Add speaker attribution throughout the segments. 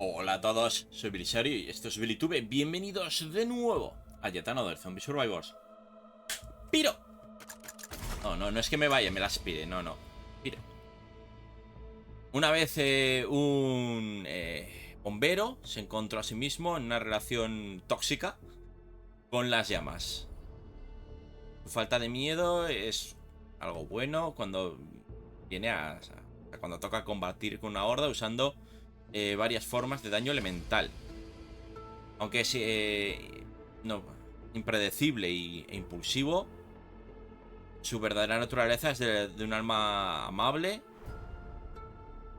Speaker 1: Hola a todos, soy Bilisario y esto es Bilitube. Bienvenidos de nuevo a Yet Another Zombie Survivors. ¡Piro! No es que me vaya, me las pide, no. Piro. Una vez un bombero se encontró a sí mismo en una relación tóxica con las llamas. Su falta de miedo es algo bueno cuando viene cuando toca combatir con una horda usando varias formas de daño elemental. Aunque es impredecible e impulsivo, su verdadera naturaleza es de un alma amable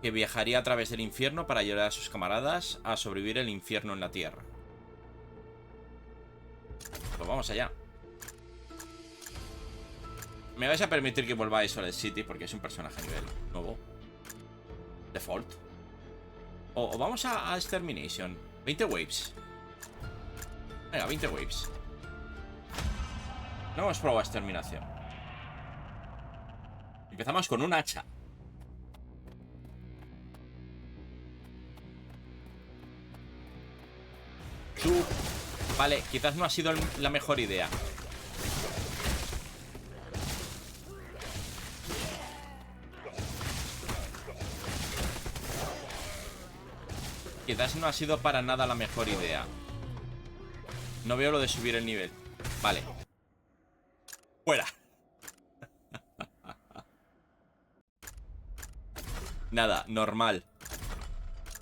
Speaker 1: que viajaría a través del infierno para ayudar a sus camaradas a sobrevivir el infierno en la tierra. Pues vamos allá. Me vais a permitir que vuelva a Solid City porque es un personaje a nivel nuevo. Default. O vamos a Extermination. 20 waves. Venga, 20 waves. No hemos probado exterminación. Empezamos con un hacha. Vale, quizás no ha sido la mejor idea. Quizás no ha sido para nada la mejor idea. No veo lo de subir el nivel. Vale. Fuera. Nada, normal.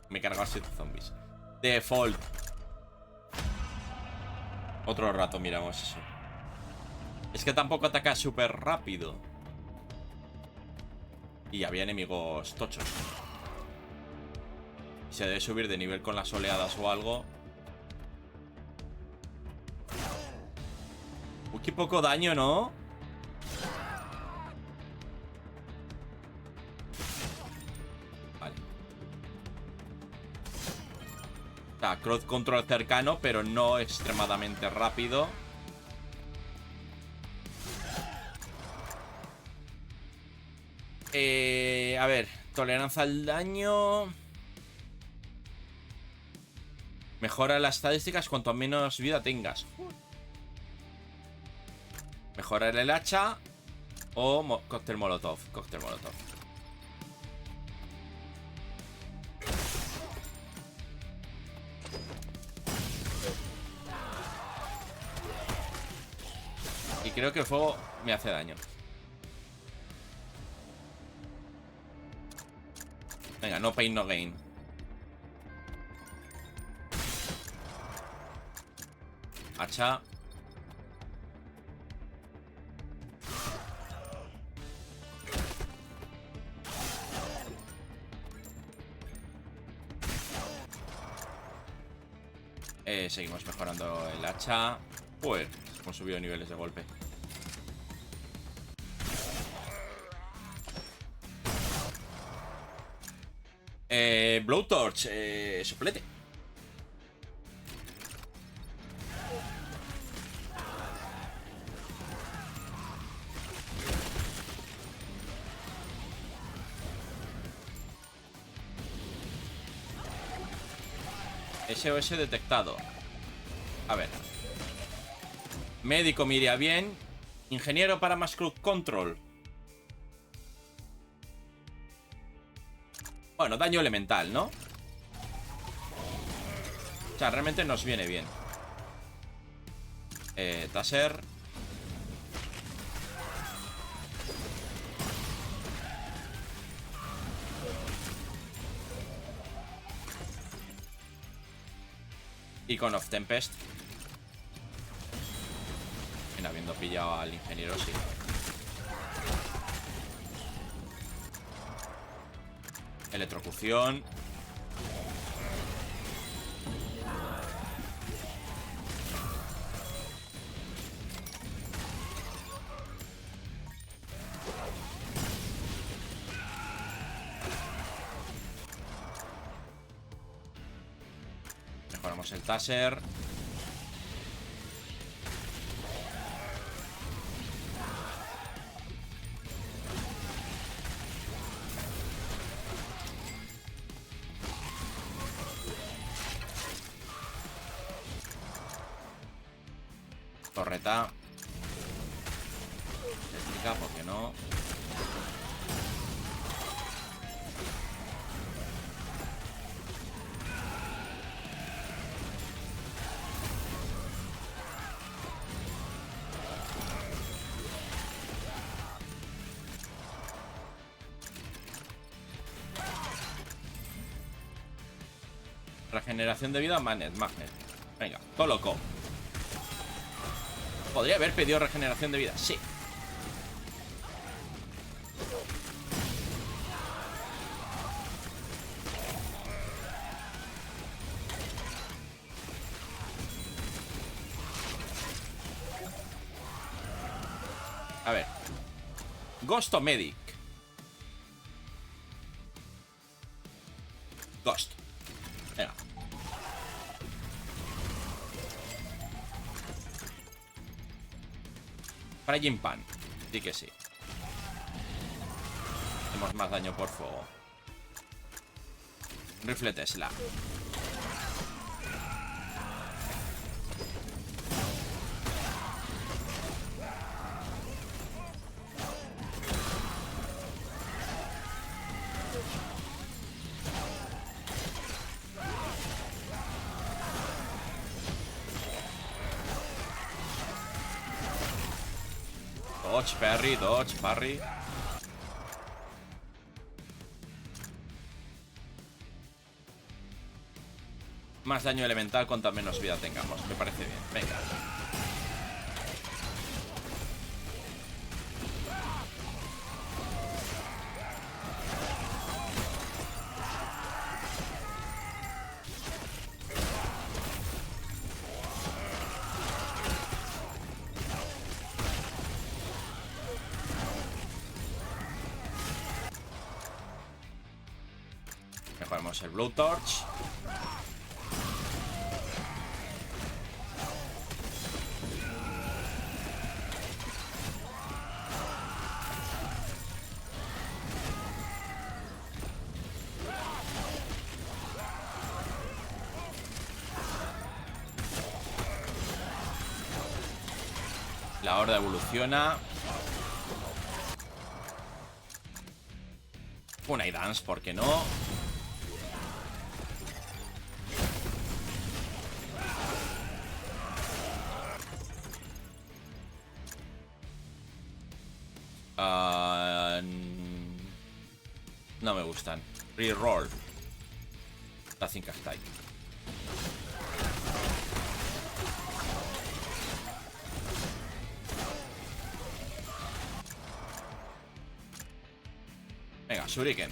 Speaker 1: Me he cargado 7 zombies. Default. Otro rato miramos eso. Es que tampoco ataca súper rápido. Y había enemigos tochos. Se debe subir de nivel con las oleadas o algo. Uy, qué poco daño, ¿no? Vale. O sea, crowd control cercano, pero no extremadamente rápido. A ver, tolerancia al daño. Mejora las estadísticas cuanto menos vida tengas. Mejorar el hacha o cóctel molotov. Cóctel molotov. Y creo que el fuego me hace daño. Venga, no pain, no gain. Hacha. Seguimos mejorando el hacha. Pues hemos subido niveles de golpe. Blowtorch, soplete. SOS detectado. A ver. Médico me iría bien. Ingeniero para más crowd control. Bueno, daño elemental, ¿no? O sea, realmente nos viene bien. Taser. Icon of Tempest. Bien, habiendo pillado al ingeniero, sí. Electrocución. Mejoramos el taser. Torreta eléctrica, ¿por qué no? Regeneración de vida, magnet. Venga, todo loco. ¿Podría haber pedido regeneración de vida? Sí. A ver. Ghost o Medic. Ghost. Venga. Frying Pan. Sí que sí. Hacemos más daño por fuego. Rifle Tesla. Dodge, parry. Más daño elemental cuanta menos vida tengamos. Me parece bien. Venga. Mejoramos el Blowtorch. La horda evoluciona. Una dance, ¿por qué no? No me gustan. Reroll. Nothing Cacti. Venga, Shuriken.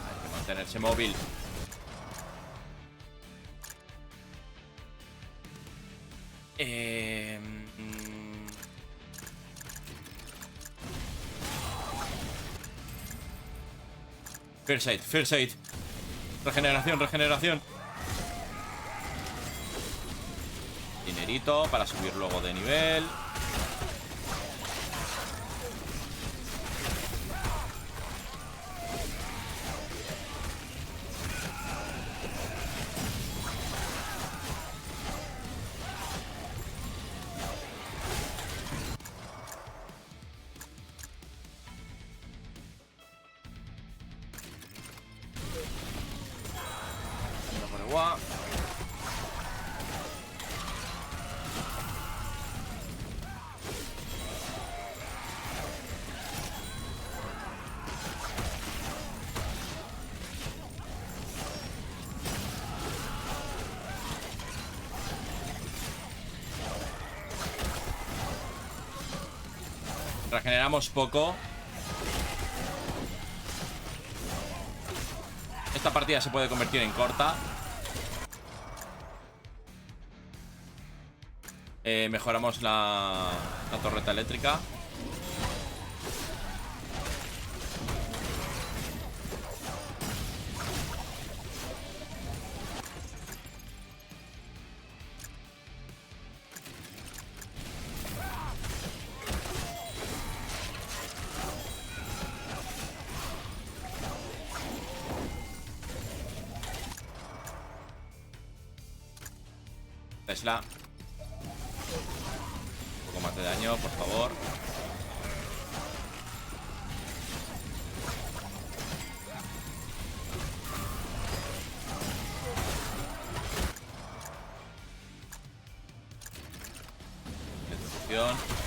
Speaker 1: Hay que mantenerse móvil. First aid. Regeneración. Dinerito para subir luego de nivel. Regeneramos poco. Esta partida se puede convertir en corta. Mejoramos la torreta eléctrica. Tesla. Un poco más de daño, por favor. Ejecución.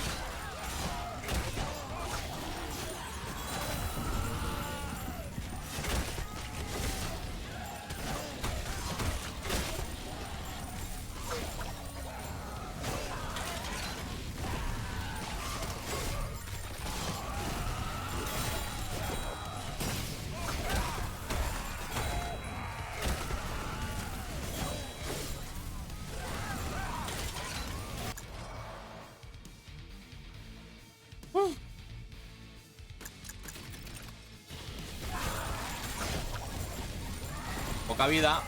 Speaker 1: Poca vida,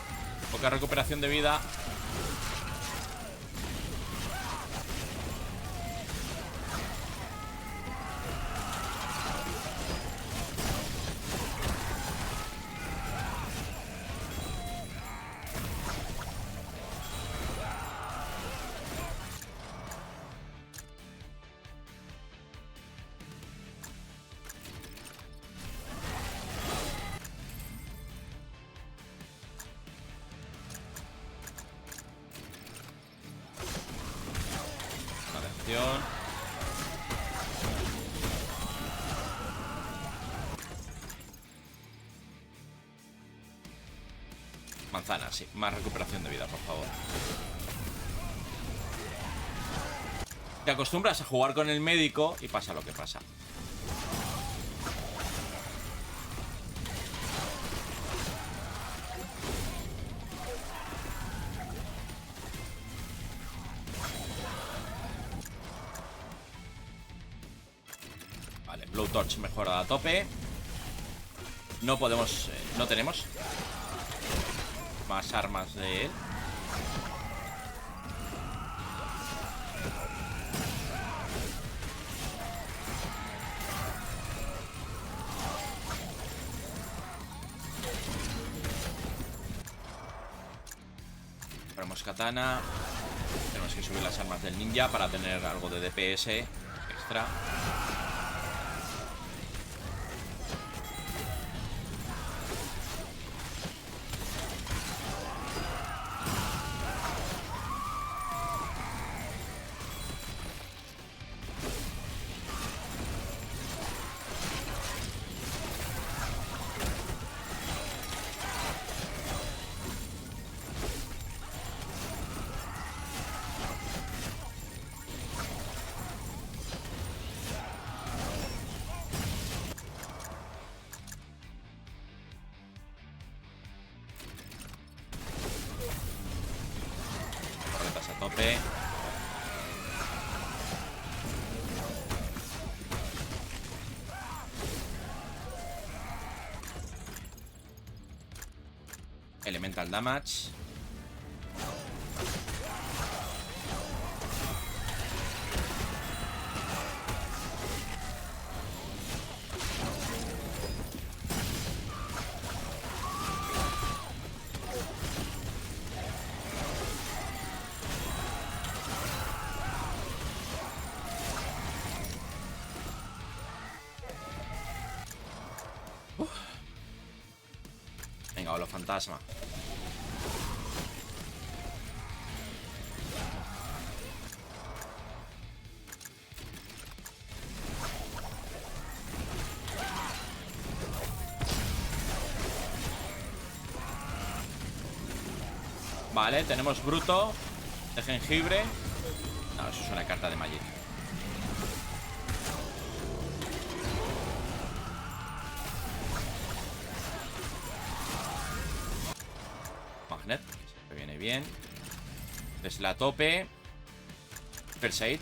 Speaker 1: poca recuperación de vida. Atención. Manzana, sí. Más recuperación de vida, por favor. Te acostumbras a jugar con el médico y pasa lo que pasa. Vale, Blowtorch mejorada a tope. No podemos... no tenemos más armas de él. Ponemos katana. Tenemos que subir las armas del ninja para tener algo de DPS extra. Torretas a tope. Elemental damage. Venga, holo fantasma. Vale, tenemos bruto de jengibre. No, eso es una carta de Magic. Magnet, que siempre viene bien. Desde la tope. First Aid.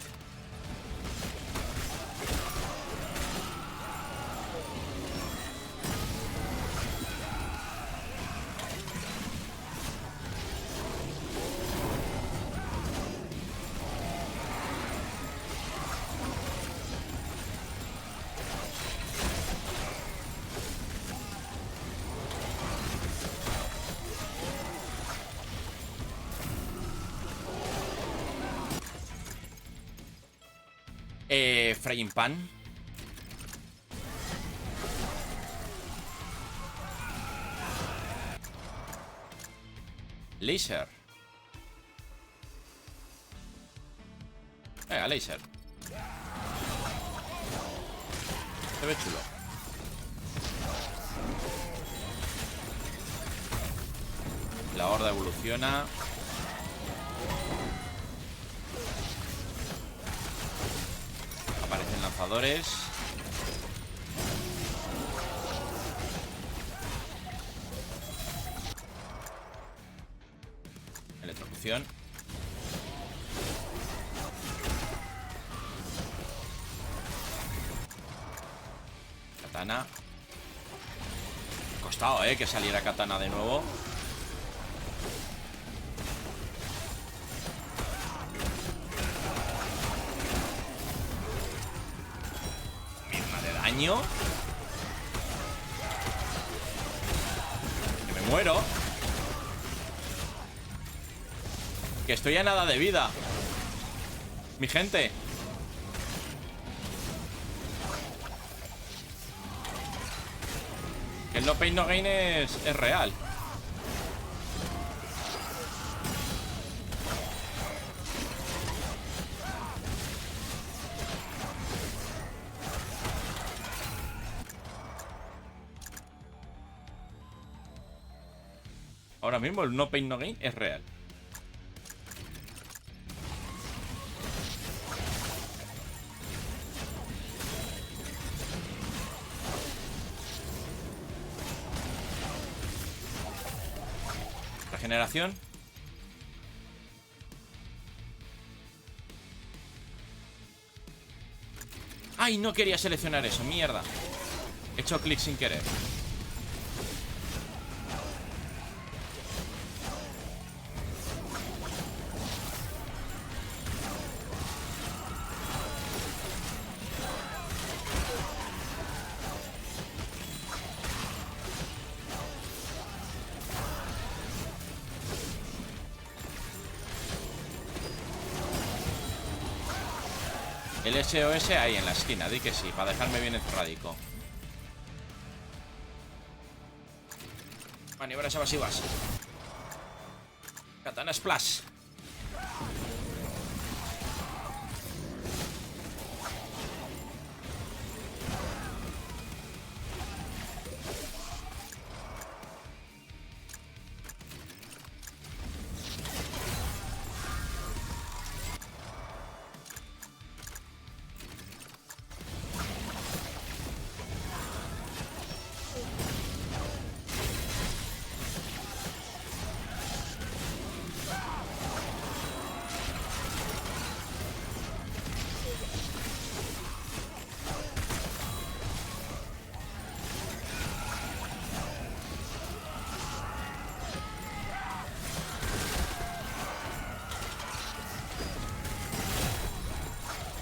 Speaker 1: Frying pan. Laser. Venga, laser. Se ve chulo. La horda evoluciona. Aparecen lanzadores. Electrocución. Katana. Ha costado, que saliera Katana de nuevo. Misma de daño. Que me muero. Que estoy a nada de vida. Mi gente. Que el no pain no gain es real. Ahora mismo el no pain no gain es real. Regeneración. ¡Ay! No quería seleccionar eso, mierda. He hecho clic sin querer. El SOS ahí en la esquina, di que sí, para dejarme bien encerradico. Maniobras evasivas. Katana Splash.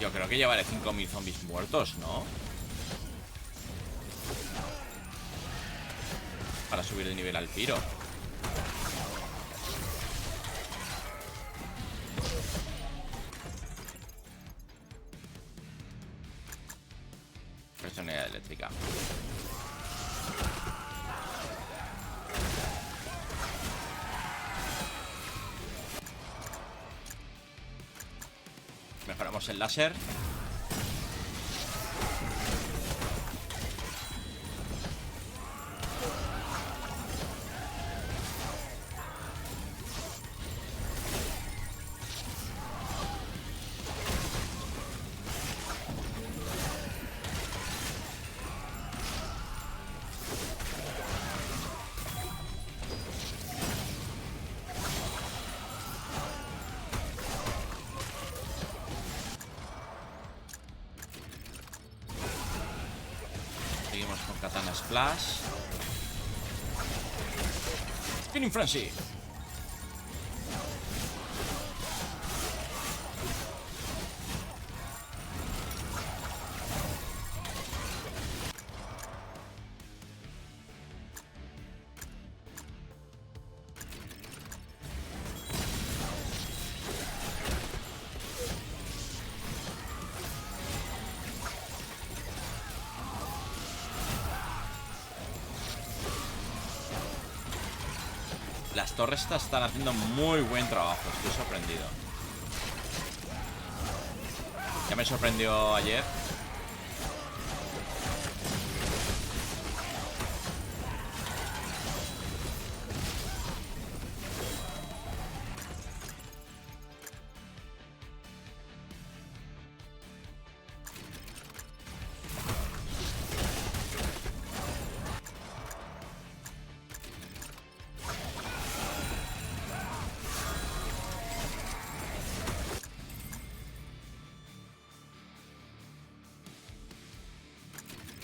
Speaker 1: Yo creo que llevaré 5000 zombies muertos, ¿no? Para subir de nivel al tiro. Personalidad eléctrica. Mejoramos el láser. Seguimos con Katana Splash. Spinning Frenzy. Las torres estas están haciendo muy buen trabajo. Estoy sorprendido. Ya me sorprendió ayer.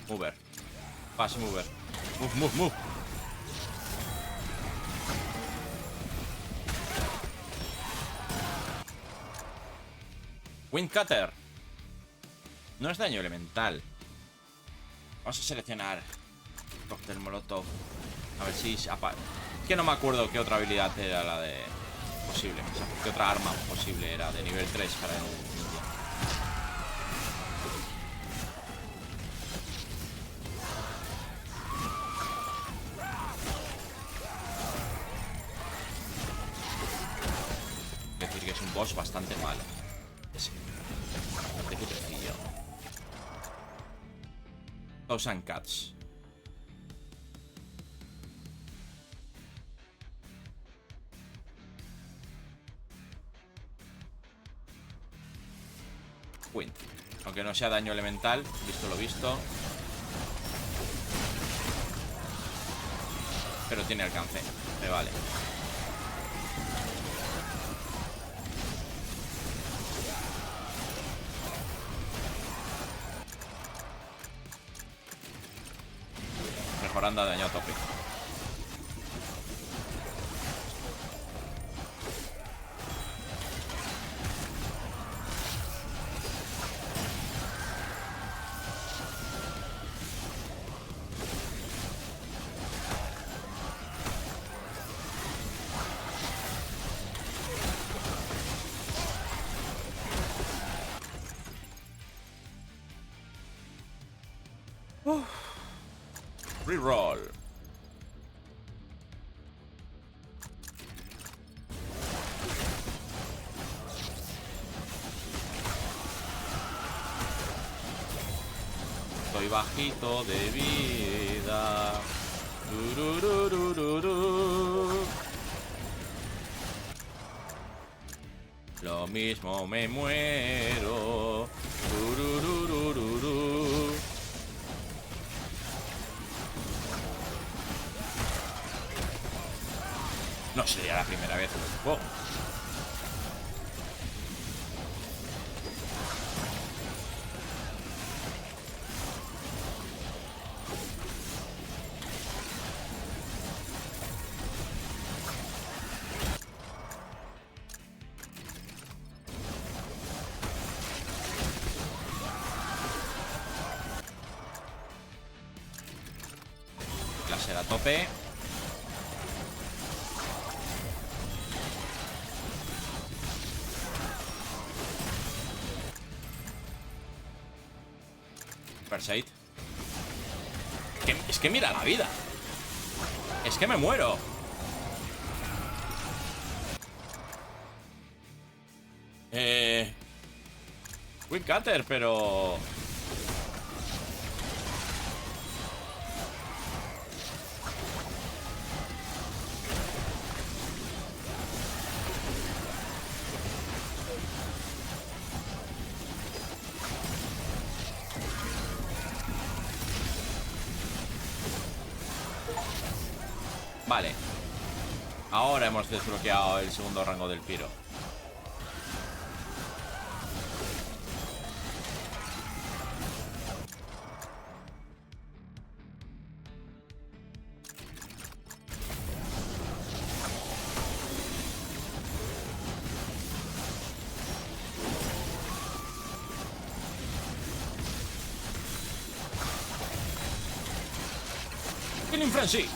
Speaker 1: Mover. Fast mover. Move, move, move. Windcutter. No es daño elemental. Vamos a seleccionar Cóctel Molotov. A ver si... Es que no me acuerdo qué otra habilidad era la de... Posible. O sea, qué otra arma posible era de nivel 3 para el ninja. Es decir, que es un boss bastante malo. Sí. Bastante cutrecillo. Thousand Cats. Wind. Aunque no sea daño elemental, visto lo visto. Pero tiene alcance. Me vale. Mejorando de daño a tope. Reroll. Estoy bajito de vida. Turururururu. Lo mismo me muero. Turururururu. No sería la primera vez en el juego. Láser a tope. Perseid. Es que mira la vida. Es que me muero. Windcutter, pero... Vale. Ahora hemos desbloqueado el segundo rango del Piro. Killing Frenzy.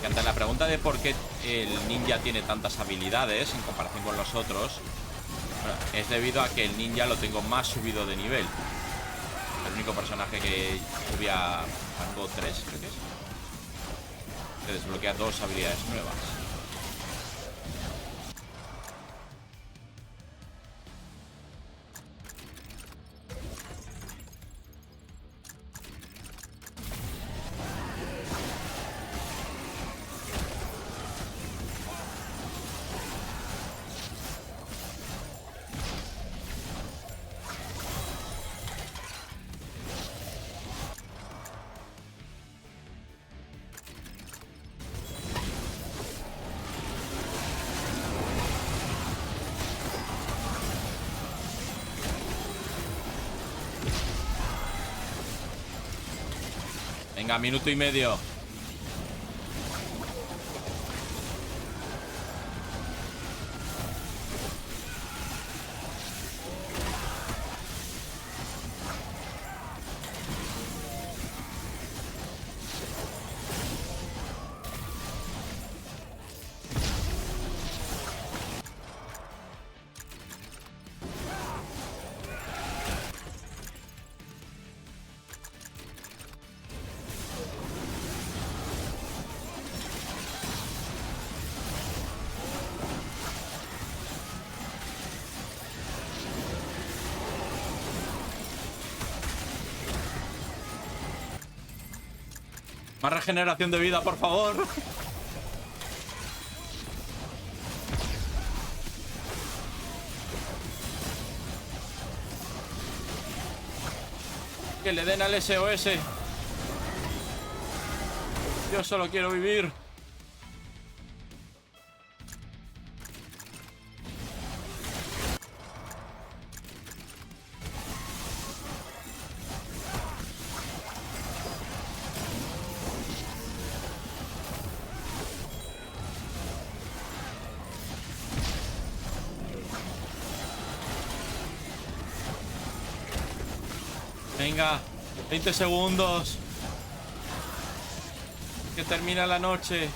Speaker 1: Ante la pregunta de por qué el ninja tiene tantas habilidades en comparación con los otros, bueno, es debido a que el ninja lo tengo más subido de nivel. El único personaje que subía rango 3, creo que es, que desbloquea 2 habilidades nuevas. Venga, minuto y medio. Más regeneración de vida, por favor. Que le den al SOS. Yo solo quiero vivir. Venga, 20 segundos. Que termina la noche.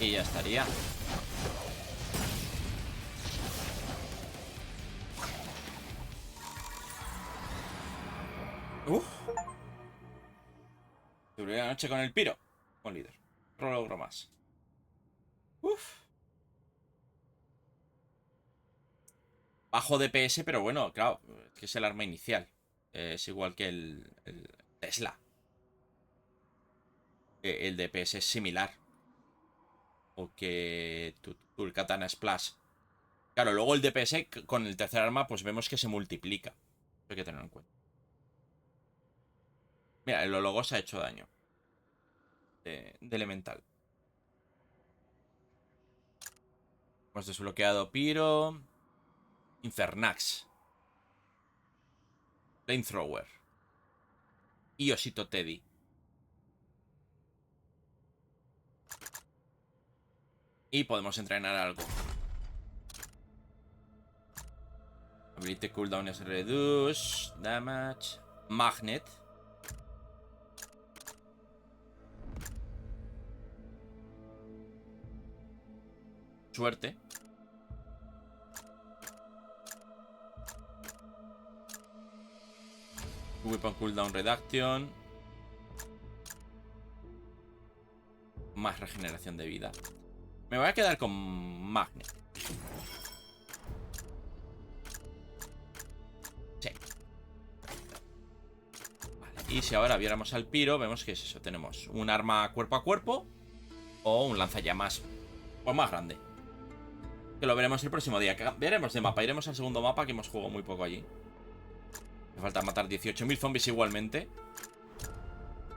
Speaker 1: Y ya estaría. Duré la noche con el piro. Con líder. Otro logro más. Bajo DPS, pero bueno, claro, que es el arma inicial. Es igual que el Tesla. El DPS es similar. O que tu Katana Splash. Claro, luego el DPS con el tercer arma, pues vemos que se multiplica. Hay que tenerlo en cuenta. Mira, el Ologos ha hecho daño. De elemental. Hemos desbloqueado Piro. Infernax. Flamethrower. Y Osito Teddy. Y podemos entrenar algo. Ability cooldown es reduce. Damage. Magnet. Suerte. Weapon cooldown reduction. Más regeneración de vida. Me voy a quedar con Magnet. Sí. Vale. Y si ahora viéramos al Piro, vemos que es eso. Tenemos un arma cuerpo a cuerpo o un lanzallamas pues más grande. Que lo veremos el próximo día. Veremos de mapa. Iremos al segundo mapa, que hemos jugado muy poco allí. Me falta matar 18.000 zombies igualmente.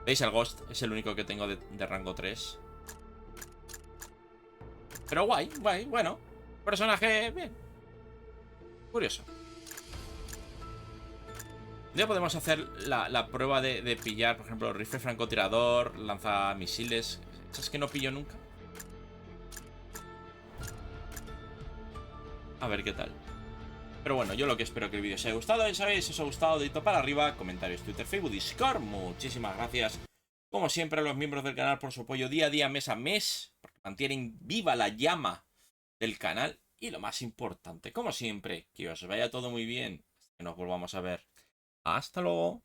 Speaker 1: ¿Veis? El Ghost es el único que tengo de rango 3. Pero guay, guay, bueno. Personaje bien. Curioso. Ya podemos hacer la prueba de pillar, por ejemplo, rifle francotirador, lanzamisiles. Esas que no pillo nunca. A ver qué tal. Pero bueno, yo lo que espero que el vídeo os haya gustado. Ya sabéis, si os ha gustado, dedito para arriba, comentarios, Twitter, Facebook, Discord. Muchísimas gracias, como siempre, a los miembros del canal por su apoyo día a día, mes a mes, porque mantienen viva la llama del canal. Y lo más importante, como siempre, que os vaya todo muy bien. Que nos volvamos a ver. Hasta luego.